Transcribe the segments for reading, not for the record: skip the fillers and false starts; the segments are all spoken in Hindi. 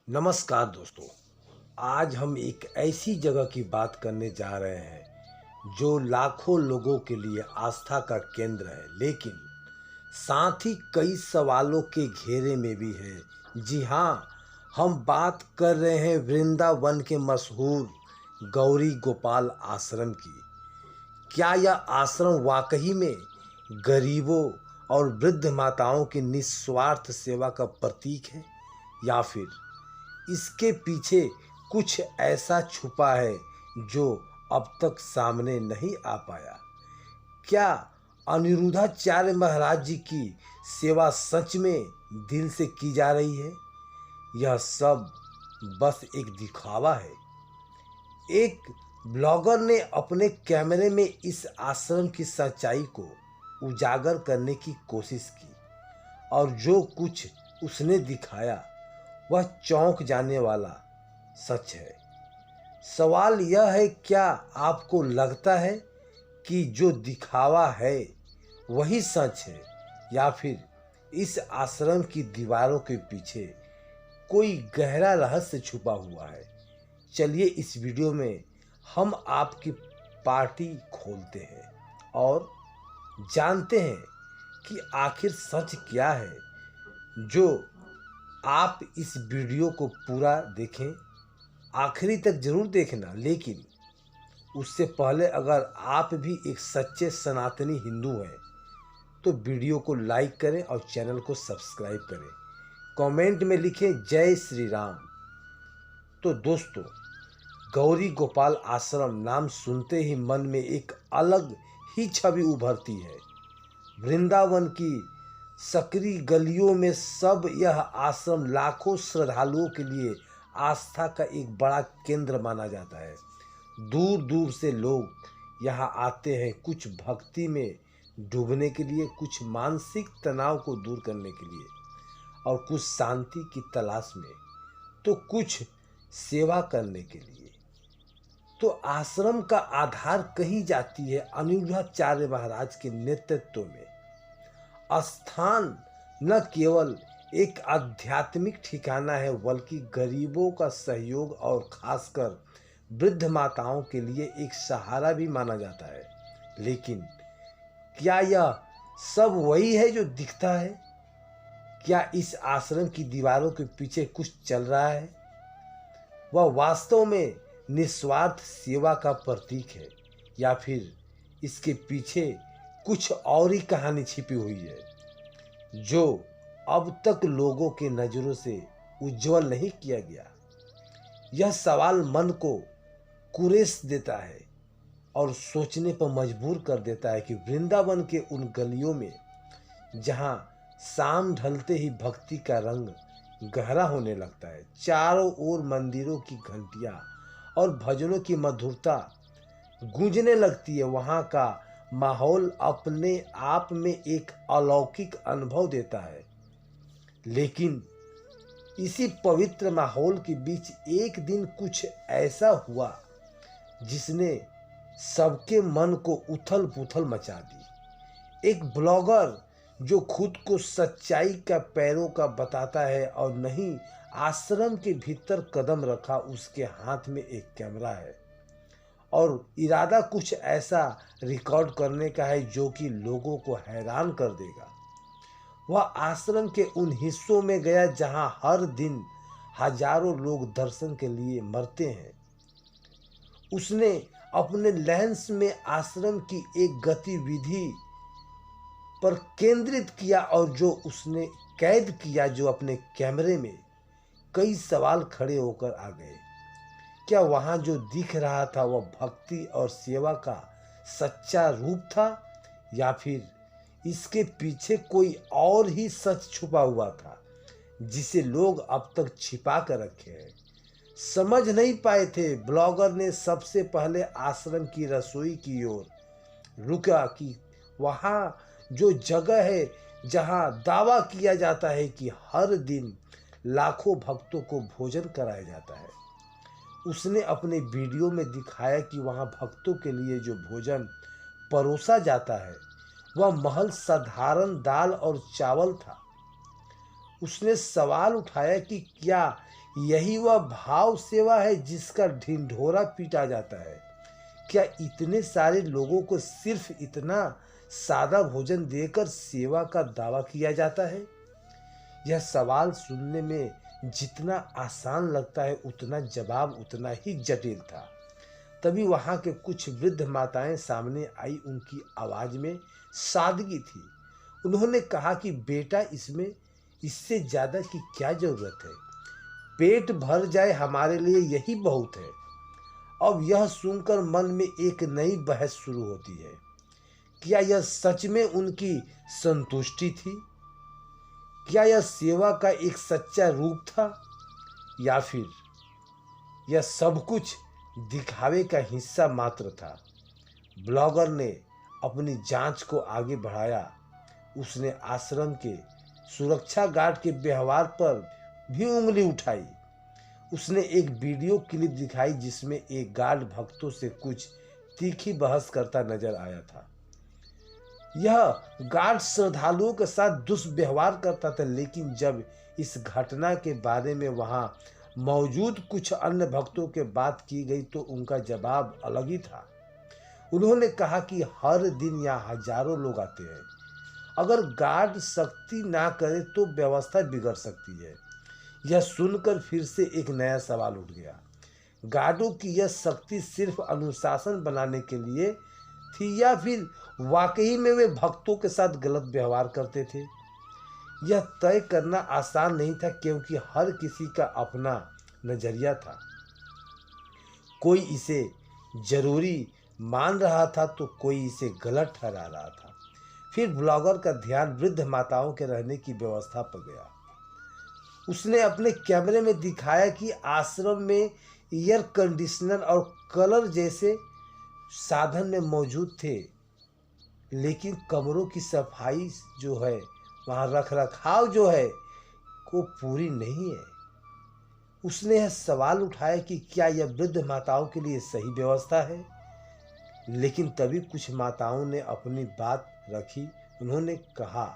नमस्कार दोस्तों। आज हम एक ऐसी जगह की बात करने जा रहे हैं जो लाखों लोगों के लिए आस्था का केंद्र है, लेकिन साथ ही कई सवालों के घेरे में भी है। जी हाँ, हम बात कर रहे हैं वृंदावन के मशहूर गौरी गोपाल आश्रम की। क्या यह आश्रम वाकई में गरीबों और वृद्ध माताओं की निस्वार्थ सेवा का प्रतीक है, या फिर इसके पीछे कुछ ऐसा छुपा है जो अब तक सामने नहीं आ पाया? क्या अनिरुद्धाचार्य महाराज जी की सेवा सच में दिल से की जा रही है? यह सब बस एक दिखावा है। एक ब्लॉगर ने अपने कैमरे में इस आश्रम की सच्चाई को उजागर करने की कोशिश की, और जो कुछ उसने दिखाया वह चौंक जाने वाला सच है। सवाल यह है, क्या आपको लगता है कि जो दिखावा है वही सच है, या फिर इस आश्रम की दीवारों के पीछे कोई गहरा रहस्य छुपा हुआ है? चलिए इस वीडियो में हम आपकी पार्टी खोलते हैं और जानते हैं कि आखिर सच क्या है। जो आप इस वीडियो को पूरा देखें, आखिरी तक जरूर देखना, लेकिन उससे पहले अगर आप भी एक सच्चे सनातनी हिंदू हैं तो वीडियो को लाइक करें और चैनल को सब्सक्राइब करें। कमेंट में लिखें जय श्री राम। तो दोस्तों, गौरी गोपाल आश्रम नाम सुनते ही मन में एक अलग ही छवि उभरती है। वृंदावन की सकरी गलियों में सब यह आश्रम लाखों श्रद्धालुओं के लिए आस्था का एक बड़ा केंद्र माना जाता है। दूर दूर से लोग यहाँ आते हैं, कुछ भक्ति में डूबने के लिए, कुछ मानसिक तनाव को दूर करने के लिए, और कुछ शांति की तलाश में, तो कुछ सेवा करने के लिए। तो आश्रम का आधार कही जाती है अनिरुद्धाचार्य महाराज के नेतृत्व में। स्थान न केवल एक आध्यात्मिक ठिकाना है, बल्कि गरीबों का सहयोग और खासकर वृद्ध माताओं के लिए एक सहारा भी माना जाता है। लेकिन क्या यह सब वही है जो दिखता है? क्या इस आश्रम की दीवारों के पीछे कुछ चल रहा है? वह वास्तव में निस्वार्थ सेवा का प्रतीक है, या फिर इसके पीछे कुछ और ही कहानी छिपी हुई है जो अब तक लोगों के नज़रों से उज्जवल नहीं किया गया? यह सवाल मन को कुरेद देता है और सोचने पर मजबूर कर देता है कि वृंदावन के उन गलियों में जहां शाम ढलते ही भक्ति का रंग गहरा होने लगता है, चारों ओर मंदिरों की घंटियां और भजनों की मधुरता गूंजने लगती है, वहां का माहौल अपने आप में एक अलौकिक अनुभव देता है। लेकिन इसी पवित्र माहौल के बीच एक दिन कुछ ऐसा हुआ जिसने सबके मन को उथल पुथल मचा दी। एक ब्लॉगर जो खुद को सच्चाई का पैरों का बताता है और नहीं आश्रम के भीतर कदम रखा, उसके हाथ में एक कैमरा है और इरादा कुछ ऐसा रिकॉर्ड करने का है जो कि लोगों को हैरान कर देगा। वह आश्रम के उन हिस्सों में गया जहां हर दिन हजारों लोग दर्शन के लिए मरते हैं। उसने अपने लेंस में आश्रम की एक गतिविधि पर केंद्रित किया, और जो उसने कैद किया, जो अपने कैमरे में, कई सवाल खड़े होकर आ गए। क्या वहां जो दिख रहा था वह भक्ति और सेवा का सच्चा रूप था, या फिर इसके पीछे कोई और ही सच छुपा हुआ था जिसे लोग अब तक छिपा कर रखे हैं? समझ नहीं पाए थे। ब्लॉगर ने सबसे पहले आश्रम की रसोई की ओर रुका कि वहां जो जगह है जहां दावा किया जाता है कि हर दिन लाखों भक्तों को भोजन कराया जाता है। उसने अपने वीडियो में दिखाया कि वहां भक्तों के लिए जो भोजन परोसा जाता है वह महज साधारण दाल और चावल था। उसने सवाल उठाया कि क्या यही वह भाव सेवा है जिसका ढिंढोरा पीटा जाता है। क्या इतने सारे लोगों को सिर्फ इतना सादा भोजन देकर सेवा का दावा किया जाता है? यह सवाल सुनने में जितना आसान लगता है उतना जवाब उतना ही जटिल था। तभी वहां के कुछ वृद्ध माताएं सामने आई। उनकी आवाज में सादगी थी। उन्होंने कहा कि बेटा, इसमें इससे ज्यादा की क्या जरूरत है? पेट भर जाए हमारे लिए यही बहुत है। अब यह सुनकर मन में एक नई बहस शुरू होती है। क्या यह सच में उनकी संतुष्टि थी? क्या यह सेवा का एक सच्चा रूप था, या फिर यह सब कुछ दिखावे का हिस्सा मात्र था? ब्लॉगर ने अपनी जांच को आगे बढ़ाया। उसने आश्रम के सुरक्षा गार्ड के व्यवहार पर भी उंगली उठाई। उसने एक वीडियो क्लिप दिखाई जिसमें एक गार्ड भक्तों से कुछ तीखी बहस करता नजर आया था। यह गार्ड श्रद्धालुओं के साथ दुष्व्यवहार करता था, लेकिन जब इस घटना के बारे में वहां मौजूद कुछ अन्य भक्तों के बात की गई तो उनका जवाब अलग ही था। उन्होंने कहा कि हर दिन यहाँ हजारों लोग आते हैं। अगर गार्ड सख्ती ना करे तो व्यवस्था बिगड़ सकती है। यह सुनकर फिर से एक नया सवाल उठ गया। गार्डों की यह सख्ती सिर्फ अनुशासन बनाने के लिए थी, या फिर वाकई में वे भक्तों के साथ गलत व्यवहार करते थे? यह तय करना आसान नहीं था, क्योंकि हर किसी का अपना नजरिया था। कोई इसे जरूरी मान रहा था तो कोई इसे गलत ठहरा रहा था। फिर ब्लॉगर का ध्यान वृद्ध माताओं के रहने की व्यवस्था पर गया। उसने अपने कैमरे में दिखाया कि आश्रम में एयर कंडीशनर और कलर जैसे साधन में मौजूद थे, लेकिन कमरों की सफाई जो है, वहाँ रख रखाव जो है, को पूरी नहीं है। उसने यह सवाल उठाया कि क्या यह वृद्ध माताओं के लिए सही व्यवस्था है? लेकिन तभी कुछ माताओं ने अपनी बात रखी। उन्होंने कहा,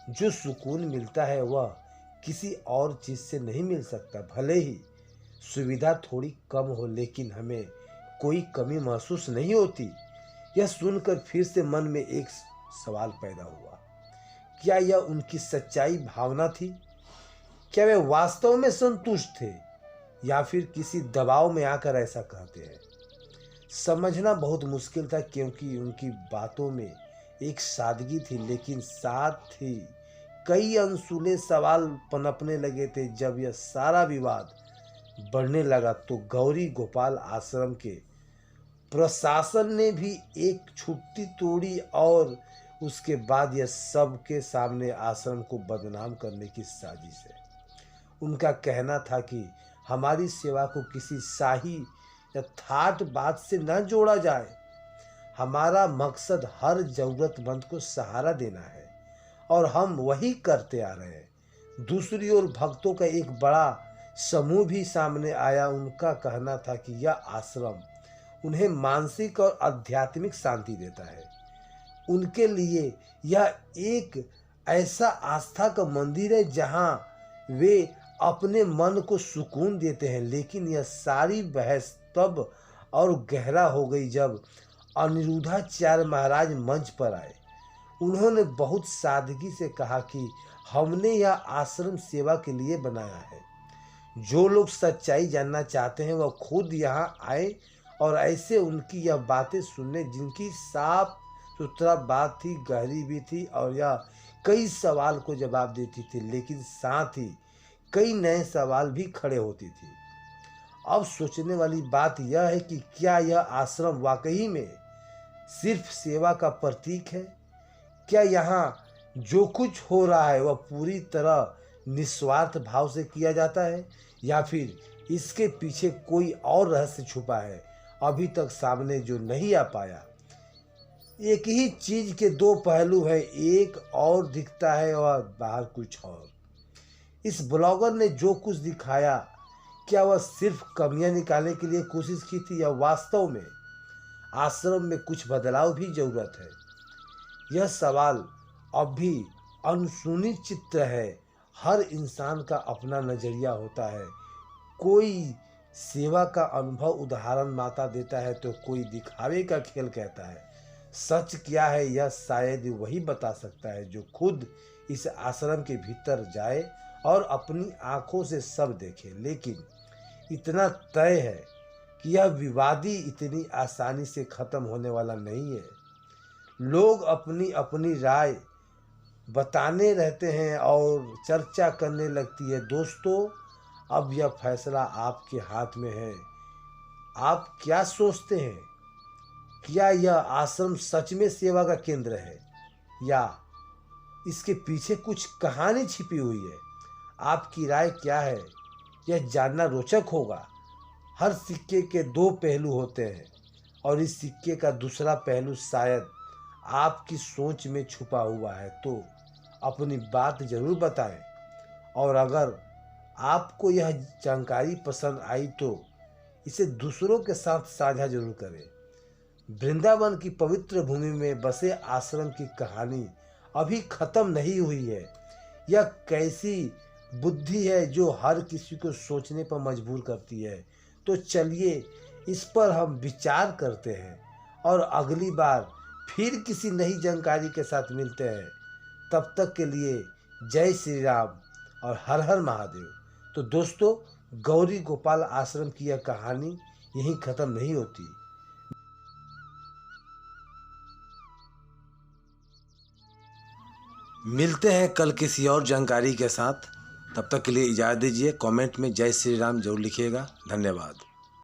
जो सुकून मिलता है वह किसी और चीज़ से नहीं मिल सकता। भले ही सुविधा थोड़ी कम हो, लेकिन हमें कोई कमी महसूस नहीं होती। यह सुनकर फिर से मन में एक सवाल पैदा हुआ। क्या यह उनकी सच्चाई भावना थी? क्या वे वास्तव में संतुष्ट थे, या फिर किसी दबाव में आकर ऐसा कहते हैं? समझना बहुत मुश्किल था, क्योंकि उनकी बातों में एक सादगी थी, लेकिन साथ ही कई अनसुले सवाल पनपने लगे थे। जब यह सारा विवाद बढ़ने लगा तो गौरी गोपाल आश्रम के प्रशासन ने भी एक छुट्टी तोड़ी, और उसके बाद यह सबके सामने आश्रम को बदनाम करने की साजिश है। उनका कहना था कि हमारी सेवा को किसी शाही या ठाट बात से न जोड़ा जाए। हमारा मकसद हर जरूरतमंद को सहारा देना है, और हम वही करते आ रहे हैं। दूसरी ओर भक्तों का एक बड़ा समूह भी सामने आया। उनका कहना था कि यह आश्रम उन्हें मानसिक और आध्यात्मिक शांति देता है। उनके लिए यह एक ऐसा आस्था का मंदिर है जहां वे अपने मन को सुकून देते हैं। लेकिन यह सारी बहस तब और गहरा हो गई जब अनिरुद्धाचार्य महाराज मंच पर आए। उन्होंने बहुत सादगी से कहा कि हमने यह आश्रम सेवा के लिए बनाया है। जो लोग सच्चाई जानना चाहते हैं वह खुद यहाँ आए और ऐसे उनकी यह बातें सुनने, जिनकी साफ सुथरा बात थी, गहरी भी थी, और यह कई सवाल को जवाब देती थी, लेकिन साथ ही कई नए सवाल भी खड़े होती थी। अब सोचने वाली बात यह है कि क्या यह आश्रम वाकई में सिर्फ सेवा का प्रतीक है? क्या यहाँ जो कुछ हो रहा है वह पूरी तरह निस्वार्थ भाव से किया जाता है, या फिर इसके पीछे कोई और रहस्य छुपा है अभी तक सामने जो नहीं आ पाया? एक ही चीज के दो पहलू है, एक और दिखता है और बाहर कुछ और। इस ब्लॉगर ने जो कुछ दिखाया, क्या वह सिर्फ कमियां निकालने के लिए कोशिश की थी, या वास्तव में आश्रम में कुछ बदलाव भी जरूरत है? यह सवाल अब भी अनसुनी चित्र है। हर इंसान का अपना नजरिया होता है, कोई सेवा का अनुभव उदाहरण माता देता है तो कोई दिखावे का खेल कहता है। सच क्या है यह शायद वही बता सकता है जो खुद इस आश्रम के भीतर जाए और अपनी आंखों से सब देखे। लेकिन इतना तय है कि यह विवादी इतनी आसानी से खत्म होने वाला नहीं है। लोग अपनी अपनी राय बताने रहते हैं और चर्चा करने लगती है। दोस्तों, अब यह फैसला आपके हाथ में है। आप क्या सोचते हैं? क्या यह आश्रम सच में सेवा का केंद्र है या इसके पीछे कुछ कहानी छिपी हुई है? आपकी राय क्या है? यह जानना रोचक होगा। हर सिक्के के दो पहलू होते हैं और इस सिक्के का दूसरा पहलू शायद आपकी सोच में छुपा हुआ है। तो अपनी बात जरूर बताएं और अगर आपको यह जानकारी पसंद आई तो इसे दूसरों के साथ साझा जरूर करें। वृंदावन की पवित्र भूमि में बसे आश्रम की कहानी अभी खत्म नहीं हुई है। यह कैसी बुद्धि है जो हर किसी को सोचने पर मजबूर करती है। तो चलिए इस पर हम विचार करते हैं और अगली बार फिर किसी नई जानकारी के साथ मिलते हैं। तब तक के लिए जय श्री राम और हर हर महादेव। तो दोस्तों, गौरी गोपाल आश्रम की यह कहानी यहीं खत्म नहीं होती। मिलते हैं कल किसी और जानकारी के साथ। तब तक के लिए इजाज़त दीजिए। कमेंट में जय श्री राम जरूर लिखिएगा। धन्यवाद।